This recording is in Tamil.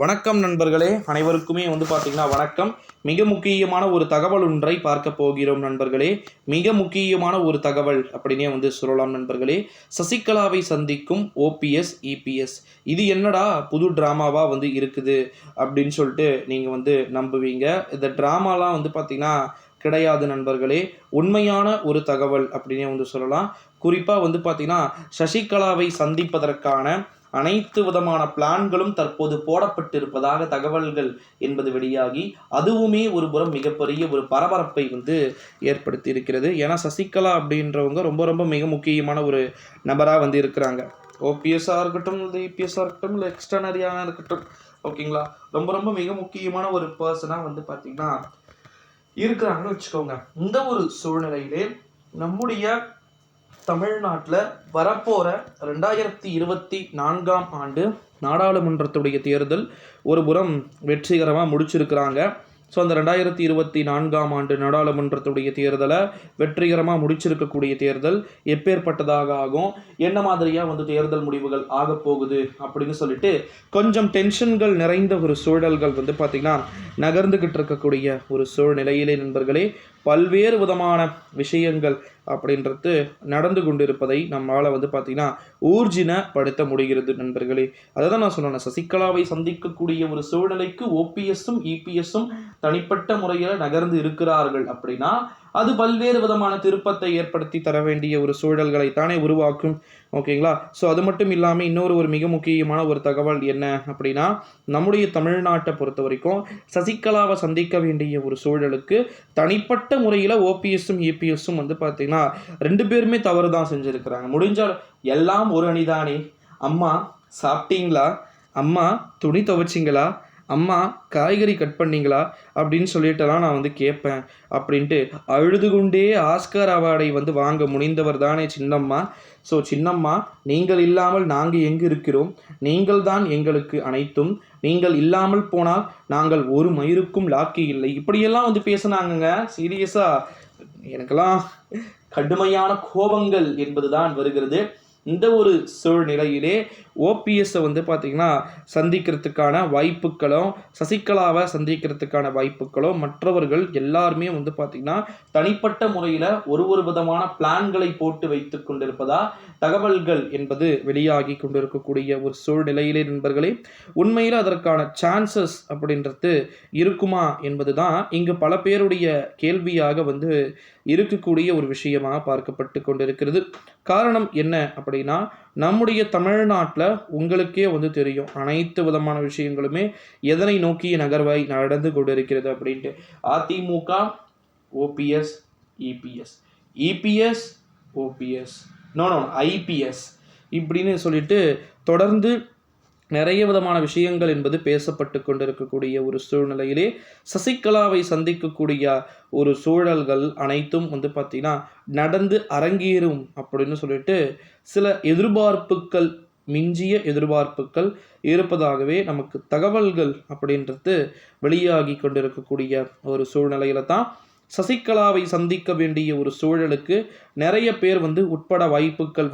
வணக்கம் நண்பர்களே, அனைவருக்குமே பார்த்தீங்கன்னா வணக்கம். மிக முக்கியமான ஒரு தகவல் ஒன்றை பார்க்க போகிறோம் நண்பர்களே. மிக முக்கியமான ஒரு தகவல் அப்படின்னே சொல்லலாம் நண்பர்களே. சசிகலாவை சந்திக்கும் ஓபிஎஸ், இபிஎஸ். இது என்னடா புது ட்ராமாவா இருக்குது அப்படின்னு சொல்லிட்டு நீங்கள் நம்புவீங்க. இந்த ட்ராமாலாம் பார்த்தீங்கன்னா கிடையாது நண்பர்களே. உண்மையான ஒரு தகவல் அப்படின்னே சொல்லலாம். குறிப்பாக பார்த்தீங்கன்னா சசிகலாவை சந்திப்பதற்கான அனைத்து விதமான பிளான்களும் தற்போது போடப்பட்டிருப்பதாக தகவல்கள் என்பது வெளியாகி, அதுவுமே ஒரு புறம் மிகப்பெரிய ஒரு பரபரப்பை ஏற்படுத்தி இருக்கிறது. ஏன்னா சசிகலா அப்படின்றவங்க ரொம்ப ரொம்ப மிக முக்கியமான ஒரு நபராக இருக்கிறாங்க. ஓபிஎஸ்ஸாக இருக்கட்டும், இல்லை இபிஎஸ்ஸாக இருக்கட்டும், இல்லை எக்ஸ்டர்னரியாக இருக்கட்டும், ஓகேங்களா, ரொம்ப ரொம்ப மிக முக்கியமான ஒரு பர்சனாக பார்த்தீங்கன்னா இருக்கிறாங்கன்னு வச்சுக்கோங்க. இந்த ஒரு சூழ்நிலையிலே நம்முடைய தமிழ்நாட்டில் வரப்போகிற 2024ஆம் ஆண்டு நாடாளுமன்றத்துடைய தேர்தல் ஒரு புறம் வெற்றிகரமாக முடிச்சிருக்கிறாங்க. ஸோ அந்த 2024ஆம் ஆண்டு நாடாளுமன்றத்துடைய தேர்தலை வெற்றிகரமாக முடிச்சிருக்கக்கூடிய தேர்தல் எப்பேற்பட்டதாக ஆகும், என்ன மாதிரியாக தேர்தல் முடிவுகள் ஆக போகுது அப்படின்னு சொல்லிட்டு கொஞ்சம் டென்ஷன்கள் நிறைந்த ஒரு சூழல்கள் பார்த்திங்கன்னா நகர்ந்துக்கிட்டு இருக்கக்கூடிய ஒரு சூழ்நிலையிலே நண்பர்களே, பல்வேறு விதமான விஷயங்கள் அப்படின்றது நடந்து கொண்டிருப்பதை நம்மளால் பார்த்திங்கன்னா ஊர்ஜினப்படுத்த முடிகிறது நண்பர்களே. அதை தான் நான் சொன்னேன், சசிகலாவை சந்திக்கக்கூடிய ஒரு சூழ்நிலைக்கு ஓபிஎஸ்ஸும் இபிஎஸ்ஸும் தனிப்பட்ட முறையில் நகர்ந்து இருக்கிறார்கள் அப்படின்னா அது பல்வேறு விதமான திருப்பத்தை ஏற்படுத்தி தர வேண்டிய ஒரு சூழல்களை தானே உருவாக்கும். ஓகேங்களா. ஸோ அது மட்டும் இல்லாமல் இன்னொரு ஒரு மிக முக்கியமான ஒரு தகவல் என்ன அப்படின்னா, நம்முடைய தமிழ்நாட்டை பொறுத்த வரைக்கும் சசிகலாவை சந்திக்க வேண்டிய ஒரு சூழலுக்கு தனிப்பட்ட முறையில் ஓபிஎஸ்ஸும் இபிஎஸ்ஸும் பார்த்திங்கன்னா ரெண்டு பேருமே தவறு தான் செஞ்சுருக்கிறாங்க. முடிஞ்சால் எல்லாம் ஒரு அணிதானே, அம்மா சாப்பிட்டீங்களா, அம்மா துணி துவைச்சிங்களா, அம்மா காய்கறி கட் பண்ணிங்களா அப்படின்னு சொல்லிட்டுலாம் நான் கேட்பேன் அப்படின்ட்டு அழுது கொண்டே ஆஸ்கர் அவார்டை வாங்க முனைந்தவர் தானே சின்னம்மா. ஸோ சின்னம்மா, நீங்கள் இல்லாமல் நாங்கள் எங்கு இருக்கிறோம், நீங்கள் தான் எங்களுக்கு அனைத்தும், நீங்கள் இல்லாமல் போனால் நாங்கள் ஒரு மயிருக்கும் லாக்கி இல்லை, இப்படியெல்லாம் பேசுனாங்கங்க. சீரியஸாக எனக்கெல்லாம் கடுமையான கோபங்கள் என்பது தான் வருகிறது. இந்த ஒரு சூழ்நிலையிலே ஓபிஎஸ்ஸை பார்த்திங்கன்னா சந்திக்கிறதுக்கான வாய்ப்புகளும் சசிகலாவை சந்திக்கிறதுக்கான வாய்ப்புகளும் மற்றவர்கள் எல்லாருமே பார்த்திங்கன்னா தனிப்பட்ட முறையில் ஒரு விதமான பிளான்களை போட்டு வைத்து கொண்டிருப்பதா தகவல்கள் என்பது வெளியாகி கொண்டிருக்கக்கூடிய ஒரு சூழ்நிலையிலே நண்பர்களே, உண்மையில் அதற்கான சான்சஸ் அப்படின்றது இருக்குமா என்பது தான் இங்கு பல பேருடைய கேள்வியாக இருக்கக்கூடிய ஒரு விஷயமாக பார்க்கப்பட்டு கொண்டிருக்கிறது. காரணம் என்ன அப்படின்னா, நம்முடைய தமிழ்நாட்டில் உங்களுக்கே தெரியும் அனைத்து விதமான விஷயங்களுமே எதனை நோக்கிய நகர்வாய் நடந்து கொண்டிருக்கிறது அப்படின்ட்டு. அதிமுக ஓபிஎஸ் இபிஎஸ், இபிஎஸ் ஓபிஎஸ், நோ ஐபிஎஸ் இப்படின்னு சொல்லிட்டு தொடர்ந்து நிறைய விதமான விஷயங்கள் என்பது பேசப்பட்டு கொண்டிருக்கக்கூடிய ஒரு சூழ்நிலையிலே சசிகலாவை சந்திக்கக்கூடிய ஒரு சூழல்கள் அனைத்தும் பார்த்திங்கன்னா நடந்து அரங்கேறும் அப்படின்னு சொல்லிட்டு சில எதிர்பார்ப்புகள், மிஞ்சிய எதிர்பார்ப்புகள் இருப்பதாகவே நமக்கு தகவல்கள் அப்படின்றது வெளியாகி கொண்டிருக்கக்கூடிய ஒரு சூழ்நிலையில தான் சசிகலாவை சந்திக்க வேண்டிய ஒரு சூழலுக்கு நிறைய பேர் உட்பட வாய்ப்புகள்